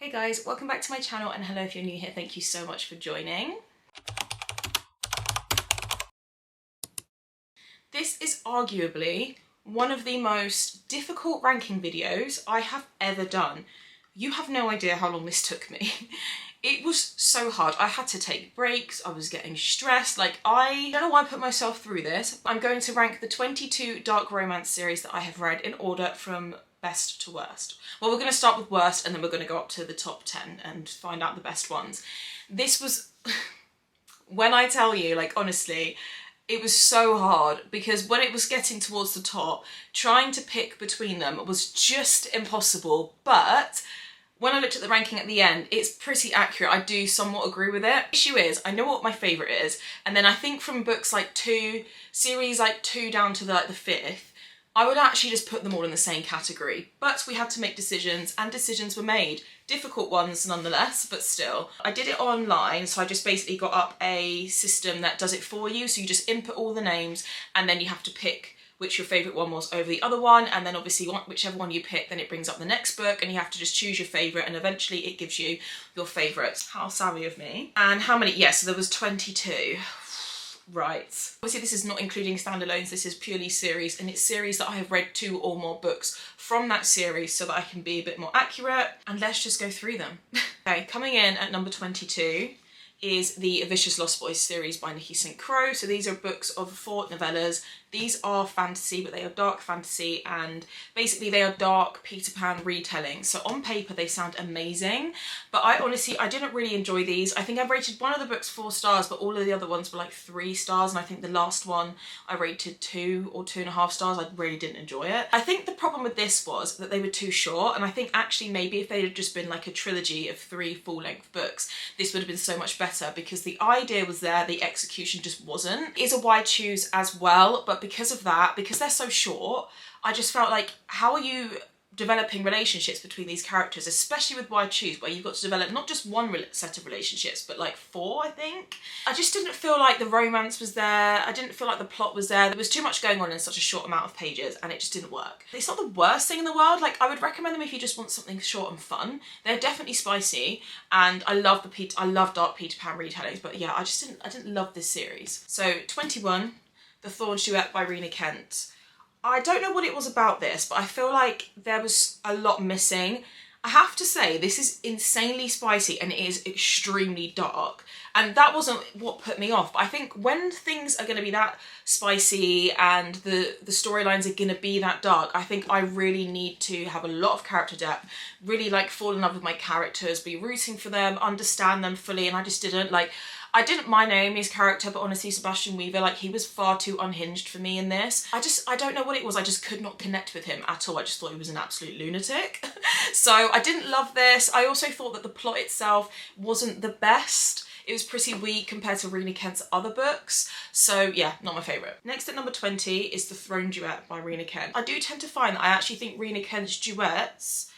Hey guys, welcome back to my channel, and hello if you're new here, thank you so much for joining. This is arguably one of the most difficult ranking videos I have ever done. You have no idea how long this took me. It was so hard. I had to take breaks, I was getting stressed, I don't know why I put myself through this. I'm going to rank the 22 dark romance series that I have read in order from best to worst. Well, we're going to start with worst and then we're going to go up to the top 10 and find out the best ones. This was, when I tell you, honestly, it was so hard because when it was getting towards the top, trying to pick between them was just impossible. But when I looked at the ranking at the end, it's pretty accurate. I do somewhat agree with it. The issue is, I know what my favourite is, and then I think from books series 2 down to the 5th, I would actually just put them all in the same category. But we had to make decisions, and decisions were made. Difficult ones nonetheless, but still. I did it online, so I just basically got up a system that does it for you. So you just input all the names, and then you have to pick which your favourite one was over the other one, and then obviously whichever one you pick, then it brings up the next book, and you have to just choose your favourite, and eventually it gives you your favourites. How savvy of me. And how many? Yeah, so there was 22. Right. Obviously this is not including standalones, this is purely series, and it's series that I have read 2 or more books from that series so that I can be a bit more accurate, and let's just go through them. Okay, coming in at number 22 is the Vicious Lost Boys series by Nikki St. Crow. So these are books of 4 novellas. These are fantasy, but they are dark fantasy, and basically they are dark Peter Pan retellings. So on paper they sound amazing, but I didn't really enjoy these. I think I rated one of the books 4 stars, but all of the other ones were 3 stars, and I think the last one I rated 2 or 2.5 stars. I really didn't enjoy it. I think the problem with this was that they were too short, and I think actually maybe if they had just been a trilogy of 3 full-length books, this would have been so much better, because the idea was there, the execution just wasn't. It is a wide choose as well, but because of that, because they're so short, I just felt how are you developing relationships between these characters, especially with wide choose, where you've got to develop not just one set of relationships, but 4, I think. I just didn't feel like the romance was there. I didn't feel like the plot was there. There was too much going on in such a short amount of pages, and it just didn't work. It's not the worst thing in the world. I would recommend them if you just want something short and fun. They're definitely spicy, and I love dark Peter Pan retellings, but yeah, I didn't love this series. So 21, The Thorns Duet by Rena Kent. I don't know what it was about this, but I feel like there was a lot missing. I have to say, this is insanely spicy and it is extremely dark. And that wasn't what put me off. But I think when things are going to be that spicy and the storylines are going to be that dark, I think I really need to have a lot of character depth, really fall in love with my characters, be rooting for them, understand them fully, and I just didn't. I didn't mind Naomi's character, but honestly, Sebastian Weaver, he was far too unhinged for me in this. I don't know what it was, I just could not connect with him at all. I just thought he was an absolute lunatic. So I didn't love this. I also thought that the plot itself wasn't the best. It was pretty weak compared to Rena Kent's other books. So yeah, not my favourite. Next at number 20 is The Throne Duet by Rena Kent. I do tend to find that I actually think Rena Kent's duets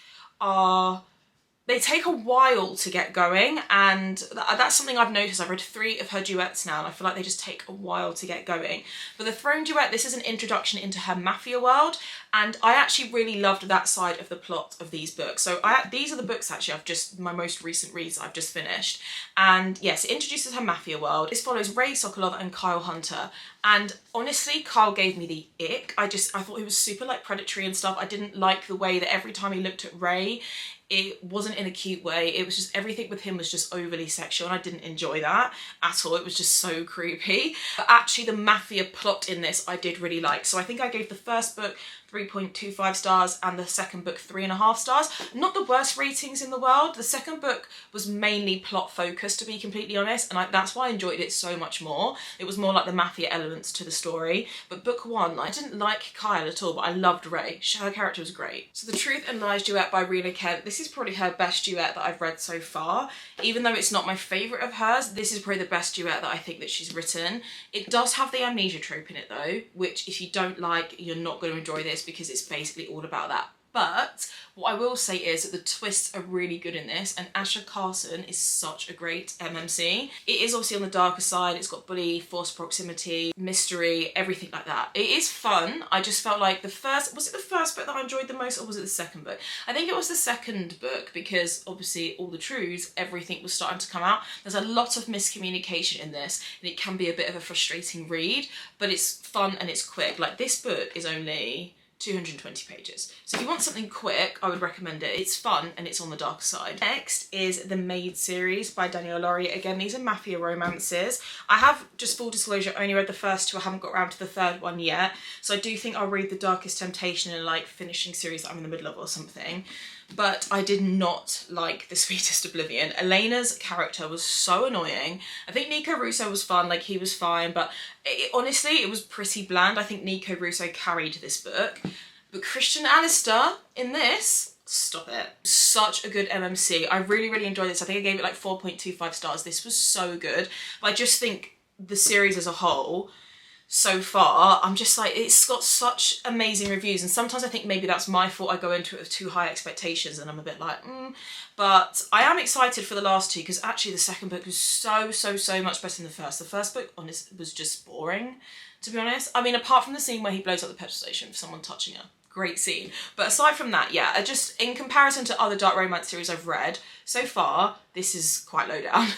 they take a while to get going, and that's something I've noticed. I've read 3 of her duets now, and I feel like they just take a while to get going. But The Throne Duet, this is an introduction into her mafia world, and I actually really loved that side of the plot of these books. So these are the books actually my most recent reads I've just finished. And yes, it introduces her mafia world. This follows Ray Sokolov and Kyle Hunter. And honestly, Kyle gave me the ick. I thought he was super predatory and stuff. I didn't like the way that every time he looked at Ray, it wasn't in a cute way. It was just, everything with him was just overly sexual, and I didn't enjoy that at all. It was just so creepy. But actually the mafia plot in this I did really like. So I think I gave the first book 3.25 stars and the second book 3.5 stars. Not the worst ratings in the world. The second book was mainly plot focused, to be completely honest, and that's why I enjoyed it so much more. It was more the mafia elements to the story. But book 1, I didn't like Kyle at all, but I loved Ray. Her character was great. So The Truth and Lies duet by Rena Kent. This is probably her best duet that I've read so far. Even though it's not my favourite of hers, this is probably the best duet that I think that she's written. It does have the amnesia trope in it though, which if you don't like, you're not going to enjoy this, because it's basically all about that But what I will say is that the twists are really good in this, and Asher Carson is such a great MMC. It is obviously on the darker side. It's got bully, forced proximity, mystery, everything like that. It is fun. I just felt like was it the first book that I enjoyed the most, or was it the second book? I think it was the second book, because obviously all the truths, everything was starting to come out. There's a lot of miscommunication in this, and it can be a bit of a frustrating read, but it's fun and it's quick. Like, this book is only 220 pages. So if you want something quick, I would recommend it. It's fun and it's on the darker side. Next is the Maid series by Danielle Laurie. Again, these are mafia romances. I have, just full disclosure, only read the first two. I haven't got around to the third one yet. So I do think I'll read The Darkest Temptation in like finishing series that I'm in the middle of or something. But I did not like The Sweetest Oblivion. Elena's character was so annoying. I think Nico Russo was fun, like he was fine, but honestly, it was pretty bland. I think Nico Russo carried this book. But Christian Alistair in this, stop it. Such a good MMC. I really, really enjoyed this. I think I gave it like 4.25 stars. This was so good. But I just think the series as a whole, so far, I'm just like, it's got such amazing reviews, and sometimes I think maybe that's my fault. I go into it with too high expectations and I'm a bit like, But I am excited for the last two, because actually the second book was so much better than the first. The first book, honestly, was just boring, to be honest. I mean, apart from the scene where he blows up the petrol station for someone touching her. Great scene. But aside from that, yeah, I just, in comparison to other dark romance series I've read, so far, this is quite low down.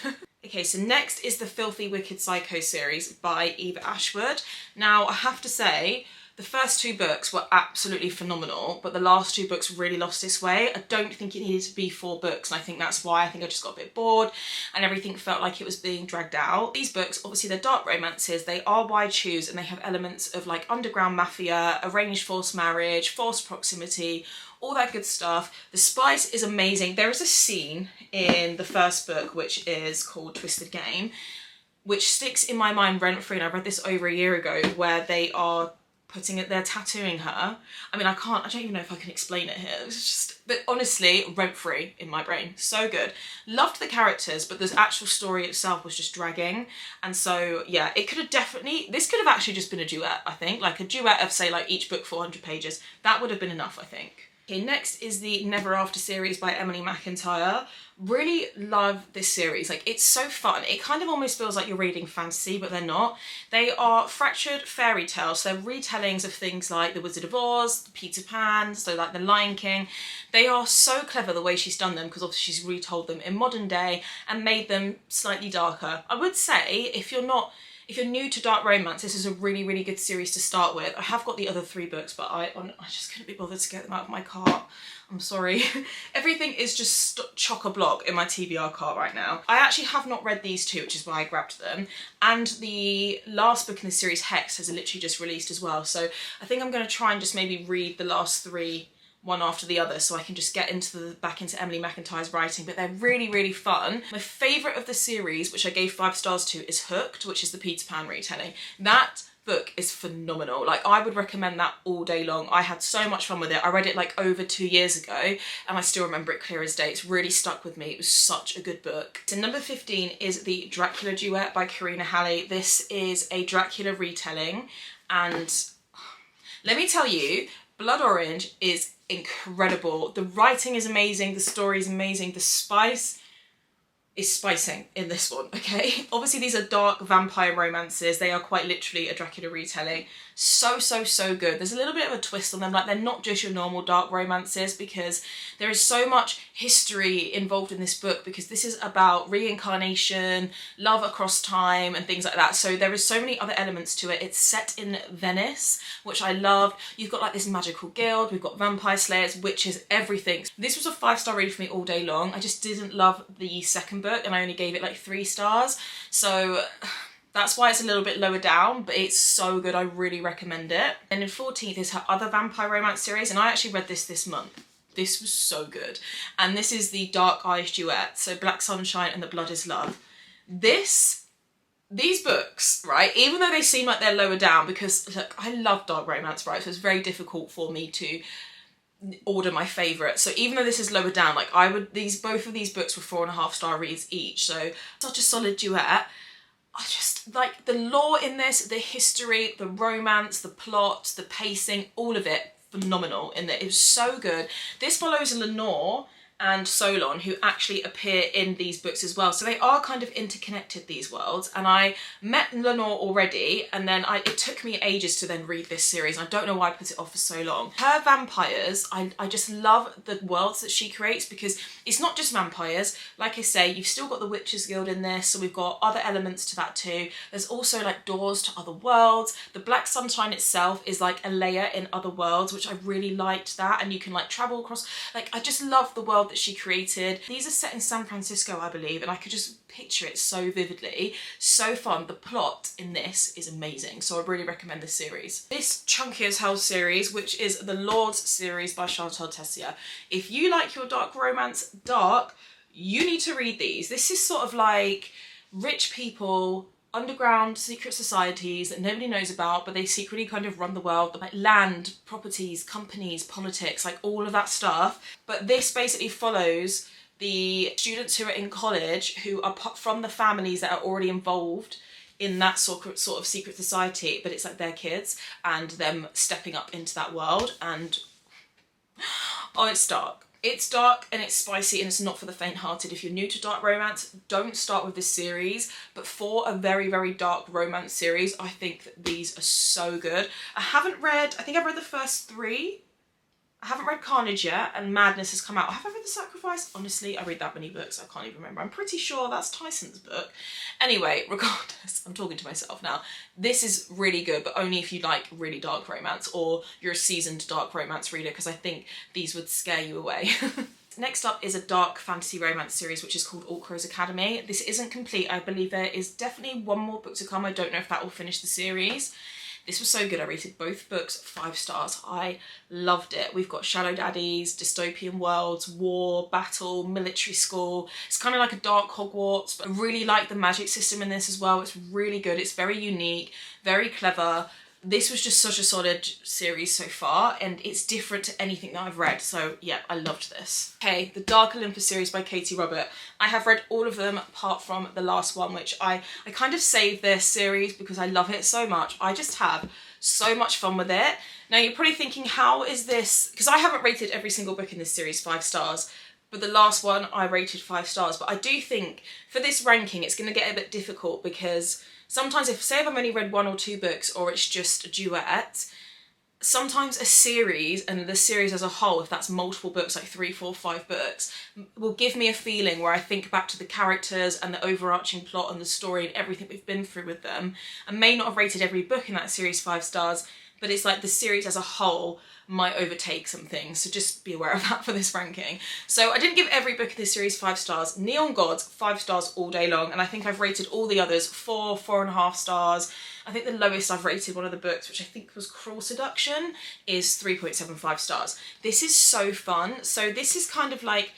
Okay, so next is the Filthy Wicked Psycho series by Eva Ashwood. Now, I have to say, the first two books were absolutely phenomenal, but the last two books really lost its way. I don't think it needed to be 4 books, and I think that's why. I think I just got a bit bored, and everything felt like it was being dragged out. These books, obviously they're dark romances, they are wide shoes, and they have elements of like underground mafia, arranged forced marriage, forced proximity, all that good stuff. The spice is amazing. There is a scene in the first book, which is called Twisted Game, which sticks in my mind rent-free, and I read this over a year ago, where they're tattooing her. I mean, I don't even know if I can explain it here. It's just, but honestly, rent-free in my brain. So good. Loved the characters, but the actual story itself was just dragging. And so, yeah, this could have actually just been a duet, I think. Like a duet of, say, like each book 400 pages. That would have been enough, I think. Okay, next is the Never After series by Emily McIntyre. Really love this series. Like, it's so fun. It kind of almost feels like you're reading fantasy, but they're not. They are fractured fairy tales. So they're retellings of things like The Wizard of Oz, Peter Pan, so like The Lion King. They are so clever the way she's done them, because obviously she's retold them in modern day and made them slightly darker. I would say, if you're new to dark romance, this is a really, really good series to start with. I have got the other 3 books, but I just couldn't be bothered to get them out of my cart. I'm sorry. Everything is just chock-a-block in my TBR cart right now. I actually have not read these 2, which is why I grabbed them. And the last book in the series, Hex, has literally just released as well. So I think I'm going to try and just maybe read the last 3 one after the other, so I can just get back into Emily McIntyre's writing. But they're really, really fun. My favourite of the series, which I gave 5 stars to, is Hooked, which is the Peter Pan retelling. That book is phenomenal. Like, I would recommend that all day long. I had so much fun with it. I read it like over 2 years ago, and I still remember it clear as day. It's really stuck with me. It was such a good book. So number 15 is the Dracula Duet by Karina Halley. This is a Dracula retelling, and let me tell you, Blood Orange is incredible. The writing is amazing, the story is amazing, the spice is spicing in this one, okay? Obviously these are dark vampire romances. They are quite literally a Dracula retelling. So good. There's a little bit of a twist on them. Like, they're not just your normal dark romances, because there is so much history involved in this book, because this is about reincarnation, love across time and things like that. So there is so many other elements to it. It's set in Venice, which I loved. You've got like this magical guild, we've got vampire slayers, witches, everything. This was a 5-star read for me all day long. I just didn't love the second book, and I only gave it like 3 stars. So that's why it's a little bit lower down, but it's so good. I really recommend it. And in 14th is her other vampire romance series, and I actually read this month. This was so good. And this is the Dark Eyes Duet, so Black Sunshine and The Blood is Love. These books, right, even though they seem like they're lower down, because look, I love dark romance, right, so it's very difficult for me to order my favourite. So even though this is lower down, like both of these books were 4.5-star reads each, so such a solid duet. I just like the lore in this, the history, the romance, the plot, the pacing, all of it phenomenal in that. It was so good. This follows Lenore and Solon, who actually appear in these books as well. So they are kind of interconnected, these worlds. And I met Lenore already, and then it took me ages to then read this series. I don't know why I put it off for so long. Her vampires, I just love the worlds that she creates, because it's not just vampires. Like I say, you've still got the Witches Guild in this, so we've got other elements to that too. There's also like doors to other worlds. The Black Sunshine itself is like a layer in other worlds, which I really liked that. And you can like travel across, like I just love the world that she created. These are set in San Francisco, I believe, and I could just picture it so vividly. So fun. The plot in this is amazing, so I really recommend this series. This Chunky as Hell series, which is the Lords series by Chantal Tessier. If you like your dark romance dark, you need to read these. This is sort of like rich people, underground secret societies that nobody knows about, but they secretly kind of run the world, like land, properties, companies, politics, like all of that stuff. But this basically follows the students who are in college who are from the families that are already involved in that sort of secret society, but it's like their kids and them stepping up into that world. And oh, it's dark. It's dark and it's spicy and it's not for the faint-hearted. If you're new to dark romance, don't start with this series. But for a very, very dark romance series, I think that these are so good. I think I've read the first 3. I haven't read Carnage yet, and Madness has come out. Have I read The Sacrifice? Honestly, I read that many books, I can't even remember. I'm pretty sure that's Tyson's book. Anyway, regardless, I'm talking to myself now. This is really good, but only if you like really dark romance or you're a seasoned dark romance reader, because I think these would scare you away. Next up is a dark fantasy romance series which is called Alt Crow's Academy. This isn't complete. I believe there is definitely one more book to come. I don't know if that will finish the series. This was so good. I rated both books 5 stars. I loved it. We've got Shadow Daddies, dystopian worlds, war, battle, military school. It's kind of like a dark Hogwarts, but I really like the magic system in this as well. It's really good. It's very unique, very clever. This was just such a solid series so far, and it's different to anything that I've read, so yeah, I loved this. Okay, the Dark Olympus series by Katie Robert. I have read all of them apart from the last one, which I kind of saved this series because I love it so much. I just have so much fun with it. Now you're probably thinking, how is this, because I haven't rated every single book in this series 5 stars, but the last one I rated 5 stars, but I do think for this ranking it's going to get a bit difficult, because sometimes say if I've only read 1 or 2 books, or it's just a duet, sometimes a series, and the series as a whole, if that's multiple books, like 3, 4, 5 books, will give me a feeling where I think back to the characters and the overarching plot and the story and everything we've been through with them. I may not have rated every book in that series 5 stars, but it's like the series as a whole might overtake some things, so just be aware of that for this ranking. So I didn't give every book in this series 5 stars. Neon Gods, 5 stars all day long, and I think I've rated all the others 4, 4.5 stars. I think the lowest I've rated one of the books, which I think was Cruel Seduction, is 3.75 stars. This is so fun. So this is kind of like,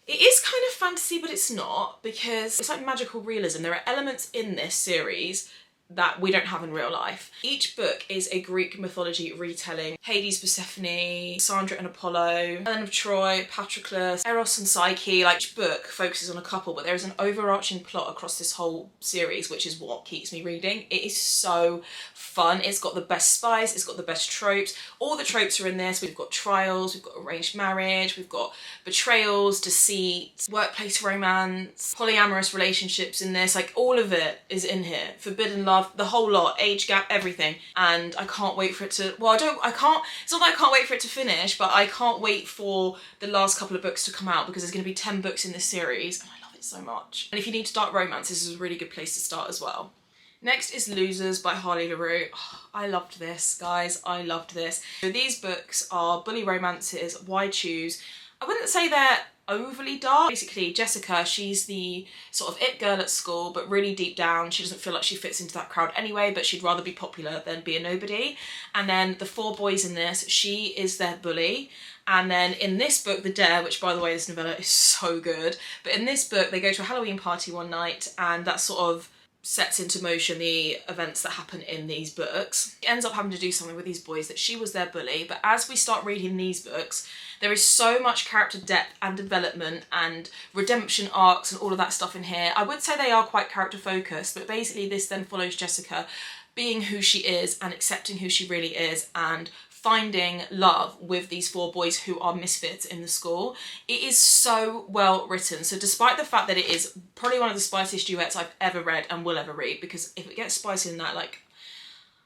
it is kind of fantasy, but it's not, because it's like magical realism. There are elements in this series that we don't have in real life. Each book is a Greek mythology retelling. Hades, Persephone, Sandra and Apollo, Helen of Troy, Patroclus, Eros and Psyche. Like, each book focuses on a couple, but there is an overarching plot across this whole series, which is what keeps me reading. It is so fun. It's got the best spice, it's got the best tropes. All the tropes are in this. We've got trials, we've got arranged marriage, we've got betrayals, deceit, workplace romance, polyamorous relationships in this. Like, all of it is in here. Forbidden love, the whole lot, age gap, everything. And I can't wait for it to, well, it's not that I can't wait for it to finish, but I can't wait for the last couple of books to come out, because there's going to be 10 books in this series and I love it so much. And if you need to start romance, this is a really good place to start as well. Next is Losers by Harley LaRue. Oh, I loved this, guys. I loved this. So these books are bully romances. Why choose? I wouldn't say they're overly dark. Basically, Jessica, she's the sort of it girl at school, but really deep down, she doesn't feel like she fits into that crowd anyway, but she'd rather be popular than be a nobody. And then the 4 boys in this, she is their bully. And then in this book, The Dare, which by the way, this novella is so good, but in this book, they go to a Halloween party one night, and that sort of sets into motion the events that happen in these books. She ends up having to do something with these boys, that she was their bully, but as we start reading these books, there is so much character depth and development and redemption arcs and all of that stuff in here. I would say they are quite character focused, but basically this then follows Jessica being who she is and accepting who she really is and finding love with these 4 boys who are misfits in the school. It is so well written. So despite the fact that it is probably one of the spiciest duets I've ever read and will ever read, because if it gets spicy in that, like,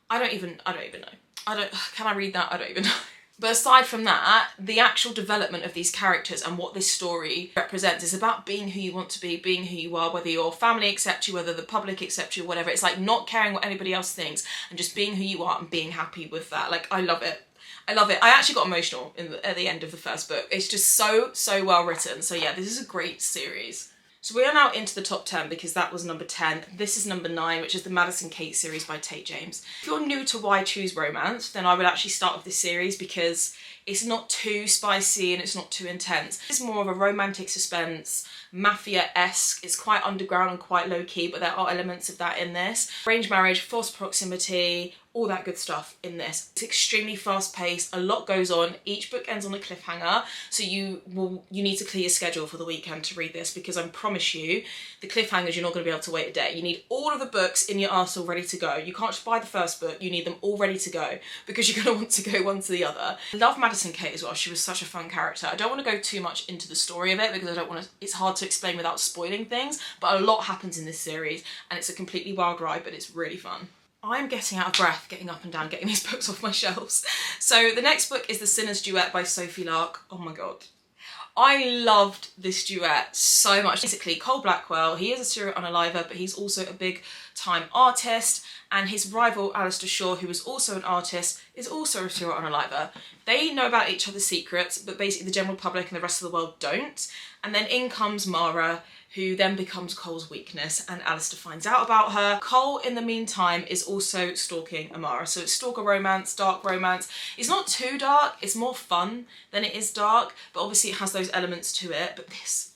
I don't even know. Can I read that? I don't even know. But aside from that, the actual development of these characters and what this story represents is about being who you want to be, being who you are, whether your family accepts you, whether the public accepts you, whatever. It's like not caring what anybody else thinks and just being who you are and being happy with that. Like, I love it. I love it. I actually got emotional at the end of the first book. It's just so well written. So yeah, this is a great series. So we are now into the top 10 because that was number 10. This is number 9, which is the Madison Kate series by Tate James. If you're new to Why Choose Romance, then I would actually start with this series because it's not too spicy and it's not too intense. It's more of a romantic suspense, mafia-esque. It's quite underground and quite low-key, but there are elements of that in this. Arranged marriage, forced proximity, all that good stuff in this. It's extremely fast-paced, a lot goes on. Each book ends on a cliffhanger, so you need to clear your schedule for the weekend to read this, because I promise you, the cliffhangers, you're not going to be able to wait a day. You need all of the books in your arsenal ready to go. You can't just buy the first book, you need them all ready to go, because you're going to want to go one to the other. I love Madison Kate as well. She was such a fun character. I don't want to go too much into the story of it, because I don't want to, it's hard to explain without spoiling things, but a lot happens in this series, and it's a completely wild ride, but it's really fun. I'm getting out of breath getting up and down, getting these books off my shelves. So the next book is The Sinner's Duet by Sophie Lark. Oh my god. I loved this duet so much. Basically, Cole Blackwell, he is a serial unaliver, but he's also a big time artist, and his rival Alistair Shaw, who is also an artist, is also a serial unaliver. They know about each other's secrets, but basically the general public and the rest of the world don't. And then in comes Mara, who then becomes Cole's weakness, and Alistair finds out about her. Cole, in the meantime, is also stalking Amara. So it's stalker romance, dark romance. It's not too dark, it's more fun than it is dark, but obviously it has those elements to it. But this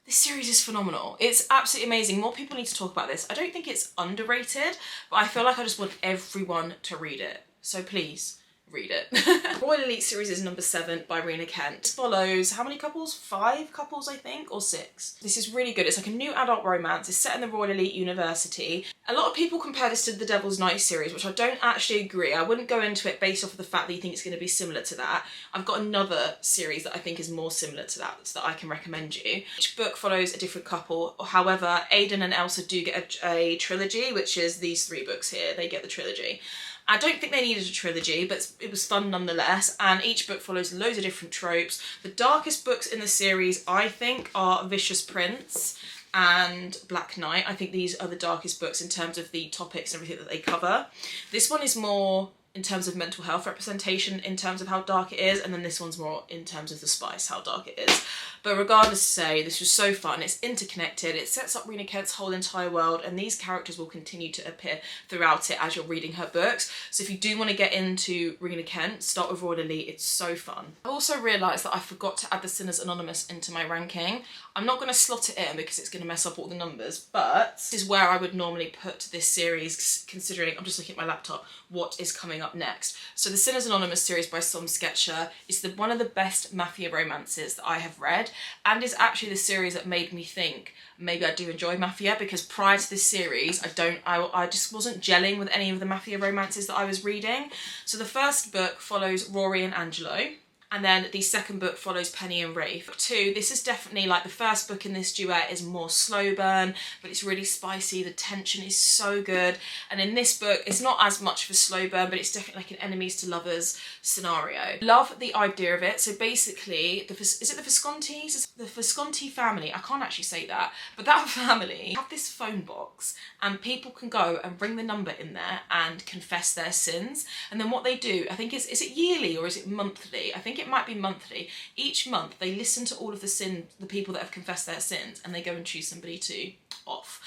series is phenomenal. It's absolutely amazing. More people need to talk about this. I don't think it's underrated, but I feel like I just want everyone to read it. So please, read it. Royal Elite series is number 7 by Rena Kent. It follows, how many couples? 5 couples, I think, or 6. This is really good. It's like a new adult romance. It's set in the Royal Elite University. A lot of people compare this to the Devil's Night series, which I don't actually agree. I wouldn't go into it based off of the fact that you think it's going to be similar to that. I've got another series that I think is more similar to that I can recommend you. Each book follows a different couple. However, Aidan and Elsa do get a trilogy, which is these 3 books here. They get the trilogy. I don't think they needed a trilogy, but it was fun nonetheless, and each book follows loads of different tropes. The darkest books in the series, I think, are Vicious Prince and Black Knight. I think these are the darkest books in terms of the topics and everything that they cover. This one is more in terms of mental health representation, in terms of how dark it is, and then this one's more in terms of the spice, how dark it is. But regardless, say, this was so fun. It's interconnected, it sets up Rena Kent's whole entire world, and these characters will continue to appear throughout it as you're reading her books. So if you do want to get into Rena Kent, start with Royal Elite. It's so fun. I also realised that I forgot to add the Sinners Anonymous into my ranking. I'm not going to slot it in because it's going to mess up all the numbers, but this is where I would normally put this series, considering, I'm just looking at my laptop, what is coming up next. So the Sinners Anonymous series by Som Sketcher is one of the best mafia romances that I have read, and is actually the series that made me think maybe I do enjoy mafia, because prior to this series I just wasn't gelling with any of the mafia romances that I was reading. So the first book follows Rory and Angelo, and then the second book follows Penny and Rafe. Book 2, this is definitely like the first book in this duet is more slow burn, but it's really spicy. The tension is so good. And in this book, it's not as much of a slow burn, but it's definitely like an enemies to lovers scenario. Love the idea of it. So basically, is it the Viscontis? It's the Visconti family. I can't actually say that, but that family have this phone box, and people can go and ring the number in there and confess their sins. And then what they do, I think is it yearly or is it monthly? I think it might be monthly. Each month they listen to all of the people that have confessed their sins, and they go and choose somebody to off.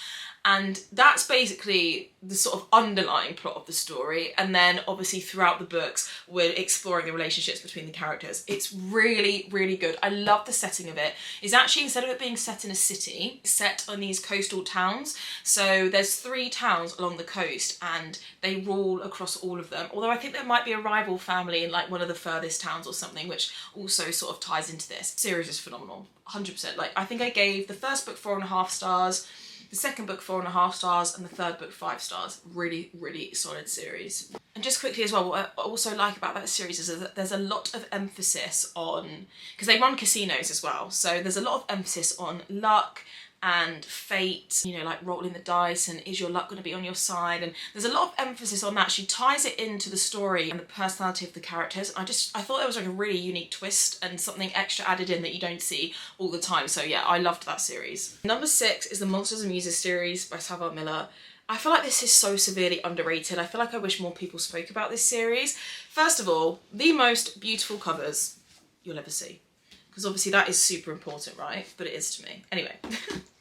And that's basically the sort of underlying plot of the story. And then obviously throughout the books, we're exploring the relationships between the characters. It's really, really good. I love the setting of it. It's actually, instead of it being set in a city, it's set on these coastal towns. So there's 3 towns along the coast, and they rule across all of them. Although I think there might be a rival family in like one of the furthest towns or something, which also sort of ties into this. The series is phenomenal, 100%. Like, I think I gave the first book 4.5 stars. The second book 4.5 stars, and the third book 5 stars. Really, really solid series. And just quickly as well, what I also like about that series is that there's a lot of emphasis on, because they run casinos as well, so there's a lot of emphasis on luck and fate, you know, like rolling the dice and is your luck going to be on your side, and there's a lot of emphasis on that. She ties it into the story and the personality of the characters. I thought it was like a really unique twist and something extra added in that you don't see all the time. So yeah, I loved that series. Number 6 is the Monsters and Muses series by Savile Miller. I feel like this is so severely underrated. I feel like I wish more people spoke about this series. First of all, the most beautiful covers you'll ever see, because obviously that is super important, right? But it is to me. Anyway.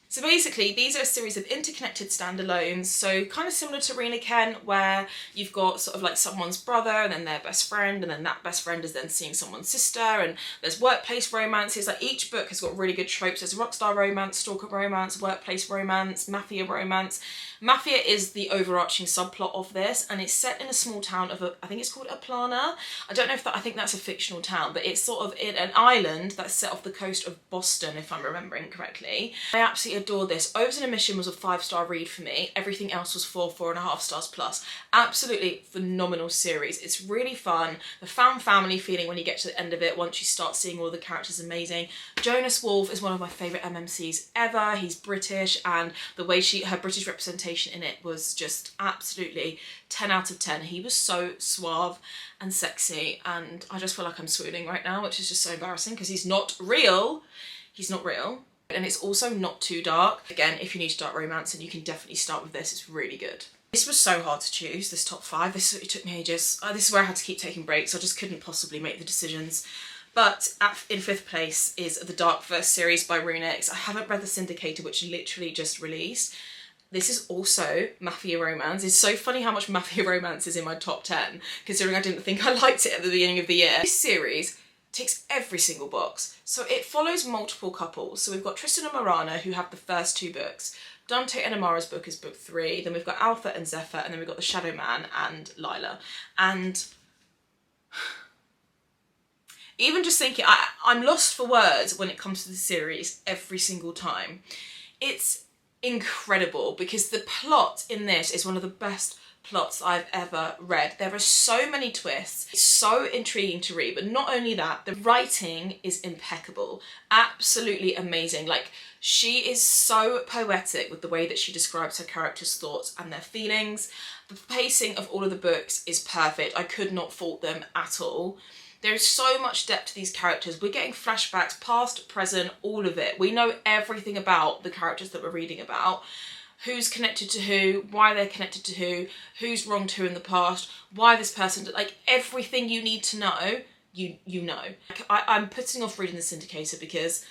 So basically, these are a series of interconnected standalones, so kind of similar to Rena Kent, where you've got sort of like someone's brother and then their best friend, and then that best friend is then seeing someone's sister, and there's workplace romances. Like, each book has got really good tropes. There's rockstar romance, stalker romance, workplace romance, mafia romance. Mafia is the overarching subplot of this, and it's set in a small town of, I think it's called Aplana. I don't know if that, I think that's a fictional town, but it's sort of in an island that's set off the coast of Boston, if I'm remembering correctly. I absolutely adore this. Overs and Emission was a 5-star read for me. Everything else was 4.5 stars plus. Absolutely phenomenal series. It's really fun. The found family feeling when you get to the end of it, once you start seeing all the characters, amazing. Jonas Wolfe is one of my favourite MMCs ever. He's British, and the way her British representation in it was just absolutely 10 out of 10. He was so suave and sexy, and I just feel like I'm swooning right now, which is just so embarrassing because he's not real. He's not real. And it's also not too dark. Again, if you need dark romance, and you can definitely start with this, it's really good. This was so hard to choose, this top 5. It took me ages. This is where I had to keep taking breaks. I just couldn't possibly make the decisions. But in 5th place is the Dark Verse series by Runix. I haven't read The Syndicator, which literally just released. This is also mafia romance. It's so funny how much mafia romance is in my top 10, considering I didn't think I liked it at the beginning of the year. This series ticks every single box. So it follows multiple couples. So we've got Tristan and Marana, who have the first 2 books. Dante and Amara's book is book 3. Then we've got Alpha and Zephyr, and then we've got the Shadow Man and Lila. And even just thinking, I'm lost for words when it comes to the series every single time. It's incredible because the plot in this is one of the best plots I've ever read. There are so many twists. It's so intriguing to read, but not only that, the writing is impeccable. Absolutely amazing. Like, she is so poetic with the way that she describes her characters' thoughts and their feelings. The pacing of all of the books is perfect. I could not fault them at all. There is so much depth to these characters. We're getting flashbacks, past, present, all of it. We know everything about the characters that we're reading about. Who's connected to who, why they're connected to who, who's wronged who in the past, why this person, like everything you need to know, you know. I'm putting off reading The Syndicator because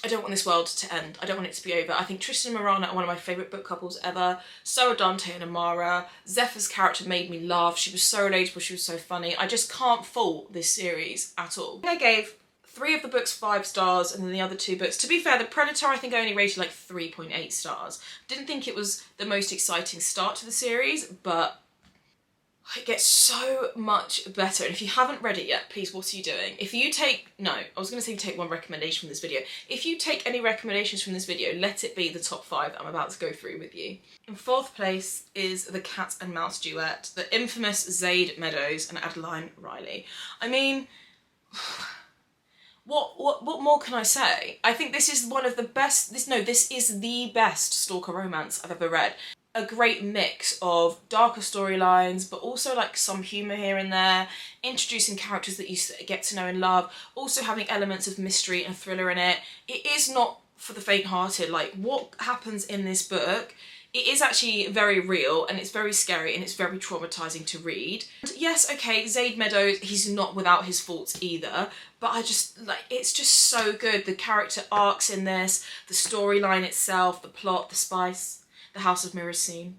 I don't want this world to end. I don't want it to be over. I think Tristan and Marana are one of my favourite book couples ever. So are Dante and Amara. Zephyr's character made me laugh. She was so relatable. She was so funny. I just can't fault this series at all. I gave 3 of the books 5 stars, and then the other 2 books. To be fair, The Predator I think I only rated like 3.8 stars. Didn't think it was the most exciting start to the series, but it gets so much better. And if you haven't read it yet, please, what are you doing? If you take, no, I was going to say take one recommendation from this video. If you take any recommendations from this video, let it be the top 5 I'm about to go through with you. In 4th place is the Cat and Mouse duet, the infamous Zaid Meadows and Adeline Riley. I mean, what more can I say? I think this is one of the best, this is the best stalker romance I've ever read. A great mix of darker storylines, but also like some humour here and there, introducing characters that you get to know and love, also having elements of mystery and thriller in it. It is not for the faint-hearted. Like, what happens in this book, it is actually very real, and it's very scary, and it's very traumatising to read. And yes, okay, Zaid Meadows, he's not without his faults either, but I just, like, it's just so good. The character arcs in this, the storyline itself, the plot, the spice. The House of Mirrors scene.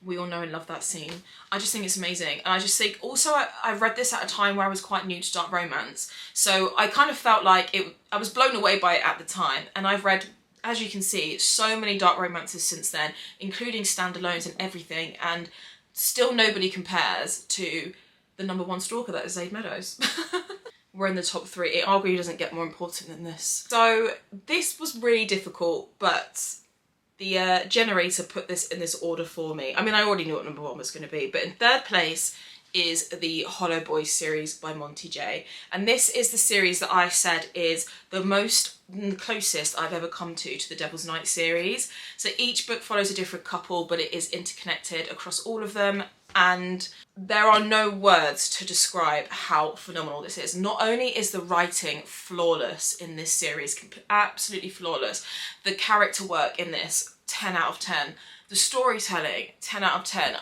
We all know and love that scene. I just think it's amazing. And I just think, also I read this at a time where I was quite new to dark romance. So I kind of felt like I was blown away by it at the time. And I've read, as you can see, so many dark romances since then, including standalones and everything. And still nobody compares to the #1 stalker, that is Zaid Meadows. We're in the top 3. It arguably doesn't get more important than this. So this was really difficult, but The generator put this in this order for me. I mean, I already knew what number 1 was going to be, but in third place is the Hollow Boys series by Monty J. And this is the series that I said is the closest I've ever come to the Devil's Night series. So each book follows a different couple, but it is interconnected across all of them. And there are no words to describe how phenomenal this is. Not only is the writing flawless in this series, absolutely flawless, the character work in this, 10 out of 10. The storytelling, 10 out of 10.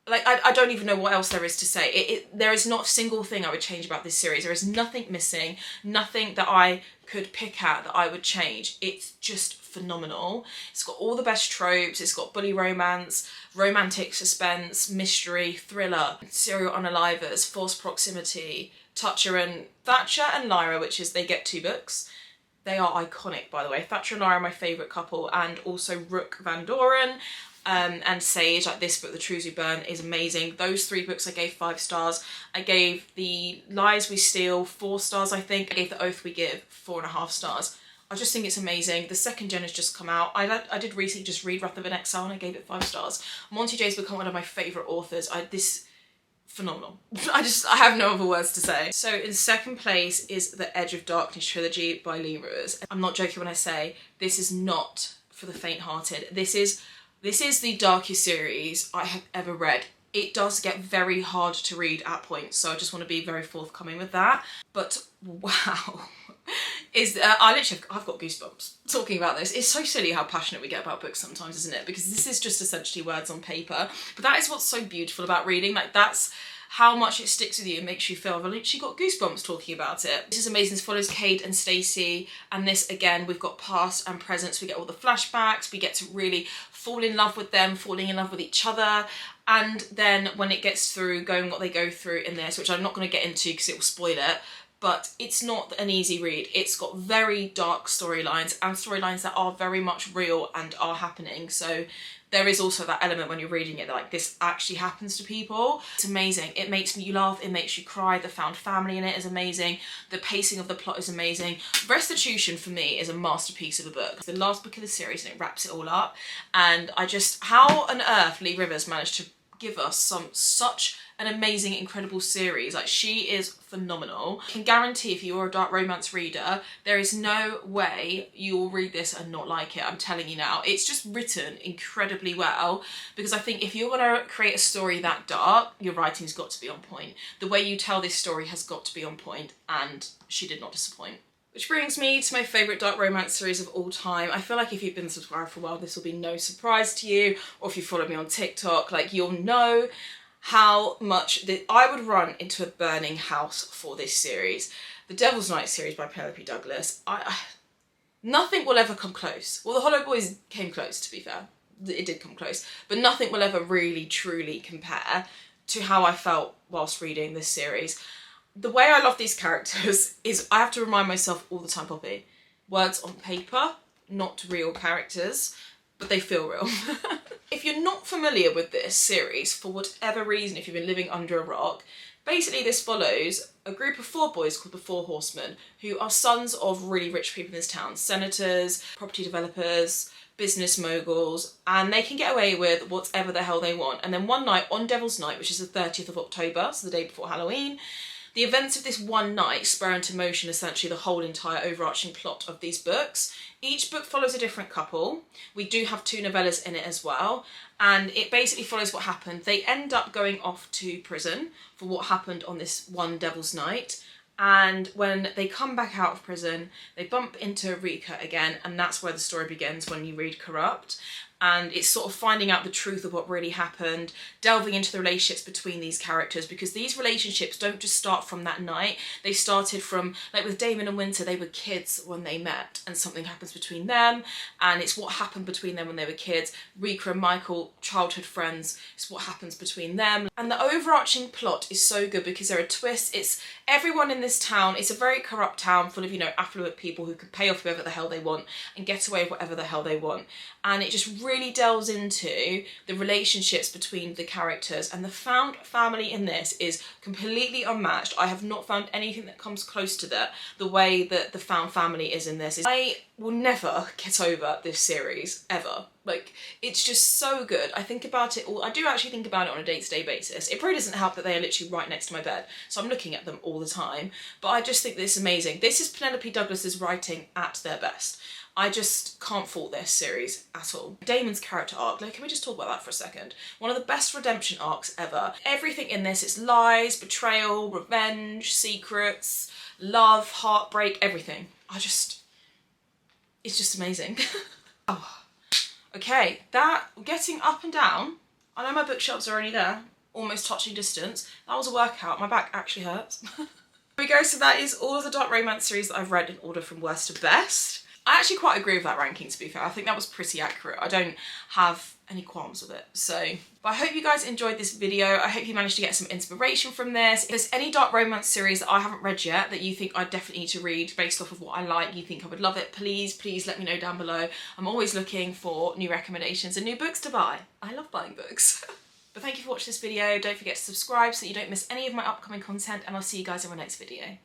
I don't even know what else there is to say. There is not a single thing I would change about this series. There is nothing missing, nothing that I could pick at that I would change. It's just phenomenal. It's got all the best tropes. It's got bully romance, romantic suspense, mystery, thriller, serial unalivers, false proximity, Thatcher and Lyra, which is, they get 2 books. They are iconic, by the way. Thatcher and Lyra are my favourite couple, and also Rook Van Doren. And Sage, like this book, The Truths We Burn, is amazing. Those 3 books I gave 5 stars. I gave The Lies We Steal 4 stars, I think. I gave The Oath We Give 4.5 stars. I just think it's amazing. The second gen has just come out. I did recently just read Wrath of an Exile and I gave it 5 stars. Monty J's become one of my favourite authors. Phenomenal. I have no other words to say. So in second place is The Edge of Darkness trilogy by Lee Ruers. I'm not joking when I say this is not for the faint-hearted. This is the darkest series I have ever read. It does get very hard to read at points, so I just want to be very forthcoming with that. But wow, I've got goosebumps talking about this. It's so silly how passionate we get about books sometimes, isn't it? Because this is just essentially words on paper, but that is what's so beautiful about reading. Like, that's how much it sticks with you and makes you feel, I've literally got goosebumps talking about it. This is amazing. This follows Cade and Stacey, and this, again, we've got past and present, so we get all the flashbacks, we get to really fall in love with them, falling in love with each other, and then when it gets through, going what they go through in this, which I'm not going to get into because it will spoil it, but it's not an easy read. It's got very dark storylines, and storylines that are very much real and are happening, so there is also that element when you're reading it that, like, this actually happens to people. It's amazing. It makes you laugh, it makes you cry. The found family in it is amazing. The pacing of the plot is amazing. Restitution, for me, is a masterpiece of a book. It's the last book of the series and it wraps it all up. And how on earth Lee Ruers managed to give us such an amazing, incredible series. Like, she is phenomenal. I can guarantee if you're a dark romance reader, there is no way you will read this and not like it. I'm telling you now. It's just written incredibly well, because I think if you're gonna create a story that dark, your writing's got to be on point. The way you tell this story has got to be on point, and she did not disappoint. Which brings me to my favourite dark romance series of all time. I feel like if you've been subscribed for a while, this will be no surprise to you, or if you follow me on TikTok, like, you'll know how much I would run into a burning house for this series. The Devil's Night series by Penelope Douglas. Nothing will ever come close. Well, the Hollow Boys came close, to be fair. It did come close. But nothing will ever really, truly compare to how I felt whilst reading this series. The way I love these characters is I have to remind myself all the time, Poppy, words on paper, not real characters, but they feel real. If you're not familiar with this series, for whatever reason, if you've been living under a rock, basically this follows a group of 4 boys called the Four Horsemen, who are sons of really rich people in this town, senators, property developers, business moguls, and they can get away with whatever the hell they want. And then one night, on Devil's Night, which is the 30th of October, so the day before Halloween, the events of this one night spur into motion essentially the whole entire overarching plot of these books. Each book follows a different couple. We do have 2 novellas in it as well, and it basically follows what happened. They end up going off to prison for what happened on this one Devil's Night, and when they come back out of prison, they bump into Rika again, and that's where the story begins when you read Corrupt. And it's sort of finding out the truth of what really happened, delving into the relationships between these characters, because these relationships don't just start from that night. They started from, like with Damon and Winter, they were kids when they met and something happens between them, and it's what happened between them when they were kids. Rika and Michael, childhood friends, it's what happens between them. And the overarching plot is so good because there are twists. It's everyone in this town, it's a very corrupt town full of, you know, affluent people who can pay off whoever the hell they want and get away with whatever the hell they want. And it just really delves into the relationships between the characters, and the found family in this is completely unmatched. I have not found anything that comes close to that, the way that the found family is in this. I will never get over this series, ever. Like, it's just so good. I think about it all. I do actually think about it on a day-to-day basis. It probably doesn't help that they are literally right next to my bed, so I'm looking at them all the time. But I just think this is amazing. This is Penelope Douglas's writing at their best. I just can't fault this series at all. Damon's character arc, like, can we just talk about that for a second? One of the best redemption arcs ever. Everything in this, it's lies, betrayal, revenge, secrets, love, heartbreak, everything. It's just amazing. Oh. Okay, that, getting up and down, I know my bookshelves are only there, almost touching distance. That was a workout, my back actually hurts. Here we go, so that is all of the dark romance series that I've read in order from worst to best. I actually quite agree with that ranking, to be fair. I think that was pretty accurate. I don't have any qualms with it. But I hope you guys enjoyed this video. I hope you managed to get some inspiration from this. If there's any dark romance series that I haven't read yet that you think I definitely need to read based off of what I like, you think I would love it, please let me know down below. I'm always looking for new recommendations and new books to buy. I love buying books. But thank you for watching this video. Don't forget to subscribe so that you don't miss any of my upcoming content, and I'll see you guys in my next video.